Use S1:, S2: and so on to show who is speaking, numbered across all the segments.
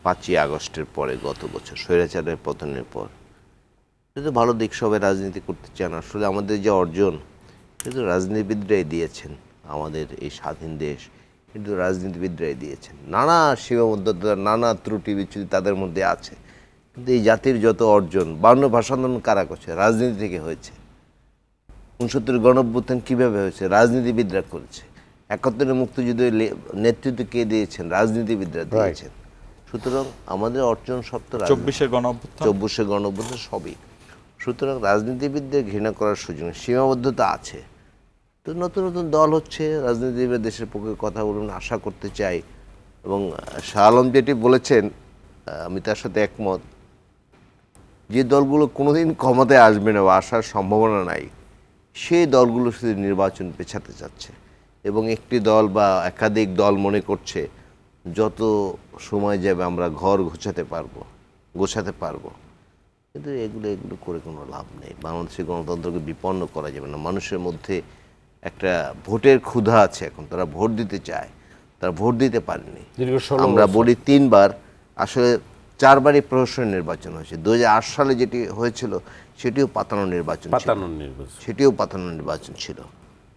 S1: 5ই আগস্টের পরে গত বছর স্বৈরাচারের পতনের পর, কিন্তু ভালো দিক, সবাই রাজনীতি করতে চান। আসলে আমাদের যে অর্জন কিন্তু রাজনীতিবিদরাই দিয়েছেন, আমাদের এই স্বাধীন দেশ কিন্তু রাজনীতিবিদরাই দিয়েছেন। নানা সীমাবদ্ধতা, নানা ত্রুটি বিচ্যুতি তাদের মধ্যে আছে, কিন্তু এই জাতির যত অর্জন, 52 ভাষা আন্দোলন কারা করছে? রাজনীতি থেকে হয়েছে। 69 গণঅভ্যুত্থান কীভাবে হয়েছে? রাজনীতিবিদরা করেছে। 71 মুক্তিযুদ্ধের নেতৃত্ব কে দিয়েছেন? রাজনীতিবিদরা দিয়েছেন। সুতরাং আমাদের অর্জন সব তো
S2: 24-এর গণঅভ্যুত্থান,
S1: 24-এর গণঅভ্যুত্থান সবই। সুতরাং রাজনীতিবিদদের ঘৃণা করার সুযোগ নেই, সীমাবদ্ধতা আছে। তো নতুন নতুন দল হচ্ছে, রাজনীতিবিদ দেশের পক্ষে কথা বলুন, আশা করতে চাই। এবং শাহ আলম যেটি বলেছেন, আমি তার সাথে একমত, যে দলগুলো কোনোদিন ক্ষমতায় আসবে না বা আসার সম্ভাবনা নাই, সেই দলগুলো শুধু নির্বাচন পেছাতে চাচ্ছে এবং একটি দল বা একাধিক দল মনে করছে যত সময় যাবে আমরা ঘর গোছাতে পারবো। কিন্তু এগুলো করে কোনো লাভ নেই। বাংলাদেশের গণতন্ত্রকে বিপন্ন করা যাবে না। মানুষের মধ্যে একটা ভোটের ক্ষুধা আছে, এখন তারা ভোট দিতে চায়, তারা ভোট দিতে পারেনি। আমরা বলি 3 বার, আসলে 4 বারই প্রহসনের নির্বাচন হয়েছে। 2008 সালে যেটি হয়েছিল সেটিও পাতানো নির্বাচন ছিল।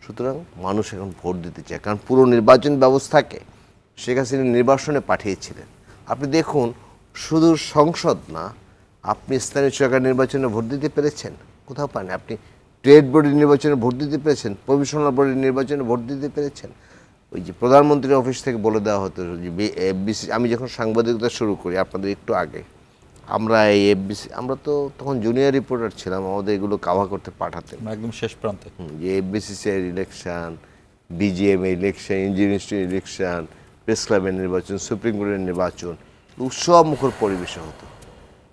S1: সুতরাং মানুষ এখন ভোট দিতে চায়, কারণ পুরো নির্বাচন ব্যবস্থাকে শেখ হাসিনা নির্বাসনে পাঠিয়েছিলেন। আপনি দেখুন, শুধু সংসদ না, আপনি স্থানীয় সরকার নির্বাচনে ভোট দিতে পেরেছেন? কোথাও পান। আপনি ট্রেড বোর্ডের নির্বাচনে ভোট দিতে পেরেছেন? প্রভিশনাল বোর্ডের নির্বাচনে ভোট দিতে পেরেছেন? ওই যে প্রধানমন্ত্রীর অফিস থেকে বলে দেওয়া হতো যে এফবিসি, আমি যখন সাংবাদিকতা শুরু করি আপনাদের একটু আগে, আমরা এই এফবিসি, আমরা তো তখন জুনিয়র রিপোর্টার ছিলাম, আমাদের এগুলো কাভার করতে পাঠাতেন
S2: একদম শেষ প্রান্তে।
S1: যে FBCCI election, BGM election, engineering institute election, press ক্লাবের নির্বাচন, সুপ্রিম কোর্টের নির্বাচন, উৎসব মুখর পরিবেশে হতো।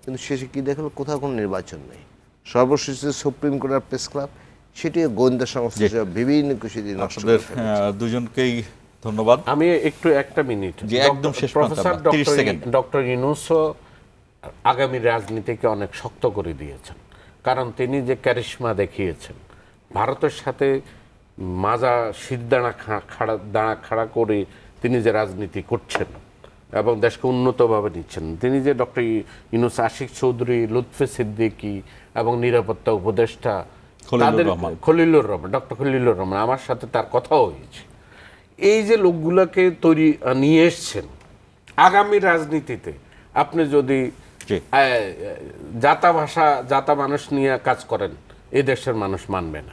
S1: কিন্তু শেষে কী দেখালো? কোথাও কোনো নির্বাচন নেই। সর্বশেষে সুপ্রিম কোর্ট আর প্রেস ক্লাব, সেটিও গোয়েন্দা সংস্থা বিভিন্ন কিছু দিয়ে নষ্ট করে ফেলেছে।
S2: দুজনকেই ধন্যবাদ।
S3: আমি একটু একটা মিনিট,
S2: যে একদম শেষ
S3: প্রফেসর
S2: 30 সেকেন্ড।
S3: ডক্টর ইউনূসও আগামী রাজনীতিকে অনেক শক্ত করে দিয়েছেন, কারণ তিনি যে ক্যারিশমা দেখিয়েছেন, ভারতের সাথে মাজা সিদ্ধানা খাড়া করে তিনি যে রাজনীতি করছেন এবং দেশকে উন্নতভাবে নিচ্ছেন, তিনি যে ডক্টর ইউনূস, আশিক চৌধুরী, লুৎফে সিদ্দিকী এবং নিরাপত্তা উপদেষ্টা খলিলুর রহমান, ডক্টর খলিলুর রহমান, আমার সাথে তার কথাও হয়েছে, এই যে লোকগুলোকে নিয়ে এসছেন আগামী রাজনীতিতে, আপনি যদি জাতা ভাষা জাতা মানুষ নিয়ে কাজ করেন, এ দেশের মানুষ মানবে না।